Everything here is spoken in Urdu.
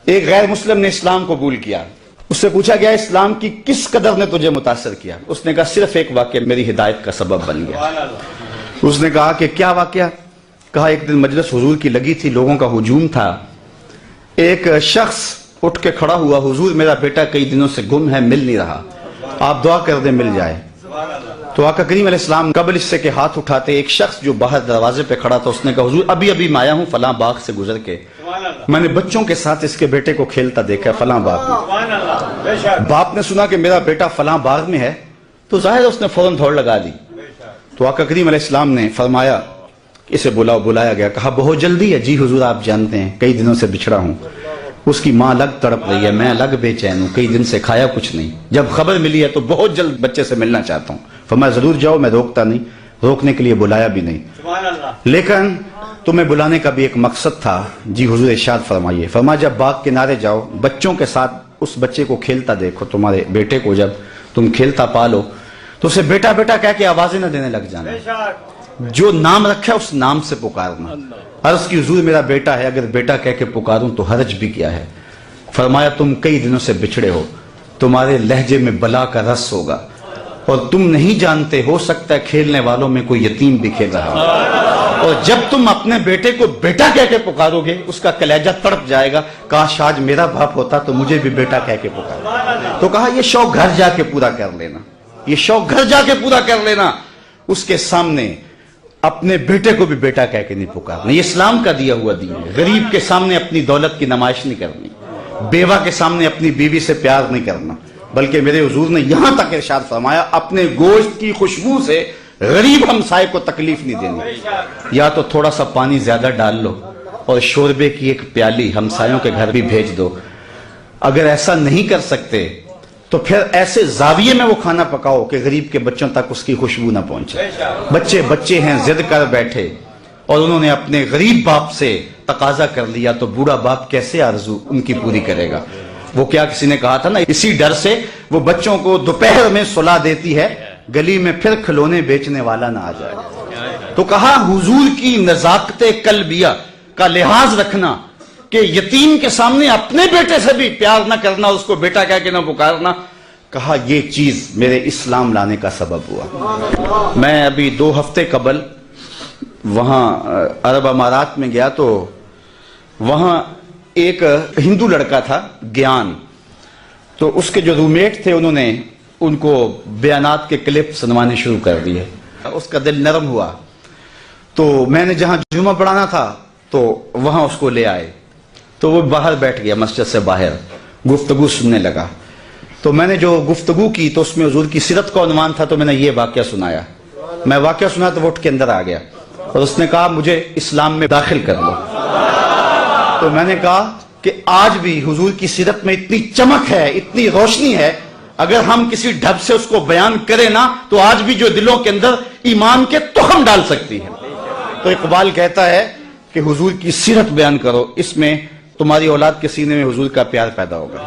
ایک غیر مسلم نے اسلام قبول کیا. اس سے پوچھا گیا اسلام کی کس قدر نے تجھے متاثر کیا؟ اس نے کہا صرف ایک واقعہ میری ہدایت کا سبب بن گیا. اس نے کہا کہ کیا واقعہ؟ کہا ایک دن مجلس حضور کی لگی تھی، لوگوں کا ہجوم تھا. ایک شخص اٹھ کے کھڑا ہوا، حضور میرا بیٹا کئی دنوں سے گم ہے، مل نہیں رہا، آپ دعا کر دیں مل جائے. تو آقا کریم علیہ السلام قبل اس سے کہ ہاتھ اٹھاتے ایک شخص جو باہر دروازے پہ کھڑا تھا اس نے کہا حضور ابھی میں آیا ہوں فلاں باغ سے گزر کے، میں نے بچوں کے ساتھ اس کے بیٹے کو کھیلتا دیکھا فلاں باغ میں. باپ نے سنا کہ میرا بیٹا فلاں باغ میں ہے تو ظاہر اس نے فوراً دوڑ لگا دی. تو آقا کریم علیہ السلام نے فرمایا اسے بلایا گیا. کہا بہت جلدی ہے؟ جی حضور آپ جانتے ہیں کئی دنوں سے بچھڑا ہوں. اس کی ماں الگ تڑپ رہی ہے، میں الگ بے چین ہوں، کئی دن سے کھایا کچھ نہیں، جب خبر ملی ہے تو بہت جلد بچے سے ملنا چاہتا ہوں. فرمایا ضرور جاؤ، میں روکتا نہیں، روکنے کے لیے بلایا بھی نہیں، لیکن تمہیں بلانے کا بھی ایک مقصد تھا. جی حضور ارشاد فرمائیے. فرمایا جب باغ کنارے جاؤ بچوں کے ساتھ اس بچے کو کھیلتا دیکھو، تمہارے بیٹے کو جب تم کھیلتا پالو تو اسے بیٹا بیٹا کہہ کے آوازیں نہ دینے لگ جانا، جو نام رکھا ہے اس نام سے پکارنا. عرض کی حضور میرا بیٹا ہے، اگر بیٹا کہہ کے پکاروں تو حرج بھی کیا ہے؟ فرمایا تم کئی دنوں سے بچھڑے ہو، تمہارے لہجے میں بلا کا رس ہوگا اور تم نہیں جانتے، ہو سکتا ہے کھیلنے والوں میں کوئی یتیم بھی کھیل رہا ہو، اور جب تم اپنے بیٹے کو بیٹا کہہ کے پکارو گے اس کا کلیجہ تڑپ جائے گا، کاش آج میرا باپ ہوتا تو مجھے بھی بیٹا کہہ کے پکارو. تو کہا یہ شوق گھر جا کے پورا کر لینا، یہ شوق گھر جا کے پورا کر لینا. اس کے سامنے اپنے بیٹے کو بھی بیٹا کہہ کے نہیں پکارنا. یہ اسلام کا دیا ہوا دین ہے. غریب کے سامنے اپنی دولت کی نمائش نہیں کرنی، بیوہ کے سامنے اپنی بیوی سے پیار نہیں کرنا، بلکہ میرے حضور نے یہاں تک ارشاد فرمایا اپنے گوشت کی خوشبو سے غریب ہمسائے کو تکلیف نہیں دینی. یا تو تھوڑا سا پانی زیادہ ڈال لو اور شوربے کی ایک پیالی ہمسایوں کے گھر بھی بھیج دو. اگر ایسا نہیں کر سکتے تو پھر ایسے زاویے میں وہ کھانا پکاؤ کہ غریب کے بچوں تک اس کی خوشبو نہ پہنچے. بچے ہیں ضد کر بیٹھے اور انہوں نے اپنے غریب باپ سے تقاضا کر لیا تو بوڑھا باپ کیسے آرزو ان کی پوری کرے گا؟ وہ کیا کسی نے کہا تھا نا، اسی ڈر سے وہ بچوں کو دوپہر میں سلا دیتی ہے گلی میں پھر کھلونے بیچنے والا نہ آ جائے. تو کہا حضور کی نزاکت قلبیہ کا لحاظ رکھنا کہ یتیم کے سامنے اپنے بیٹے سے بھی پیار نہ کرنا، اس کو بیٹا کہہ کے نہ پکارنا. کہا یہ چیز میرے اسلام لانے کا سبب ہوا. میں ابھی 2 ہفتے قبل وہاں عرب امارات میں گیا تو وہاں ایک ہندو لڑکا تھا گیان، تو اس کے جو رومیٹ تھے انہوں نے ان کو بیانات کے کلپ سنوانے شروع کر دیے. اس کا دل نرم ہوا تو میں نے جہاں جمعہ پڑھانا تھا تو وہاں اس کو لے آئے. تو وہ باہر بیٹھ گیا مسجد سے باہر، گفتگو سننے لگا. تو میں نے جو گفتگو کی تو اس میں حضور کی سیرت کا عنوان تھا تو میں نے یہ واقعہ سنایا. میں واقعہ سنا تو وہ اٹھ کے اندر آ گیا اور اس نے کہا مجھے اسلام میں داخل کر لو. تو میں نے کہا کہ آج بھی حضور کی سیرت میں اتنی چمک ہے، اتنی روشنی ہے، اگر ہم کسی ڈھب سے اس کو بیان کریں نا تو آج بھی جو دلوں کے اندر ایمان کے تخم ڈال سکتی ہے. تو اقبال کہتا ہے کہ حضور کی سیرت بیان کرو، اس میں تمہاری اولاد کے سینے میں حضور کا پیار پیدا ہوگا.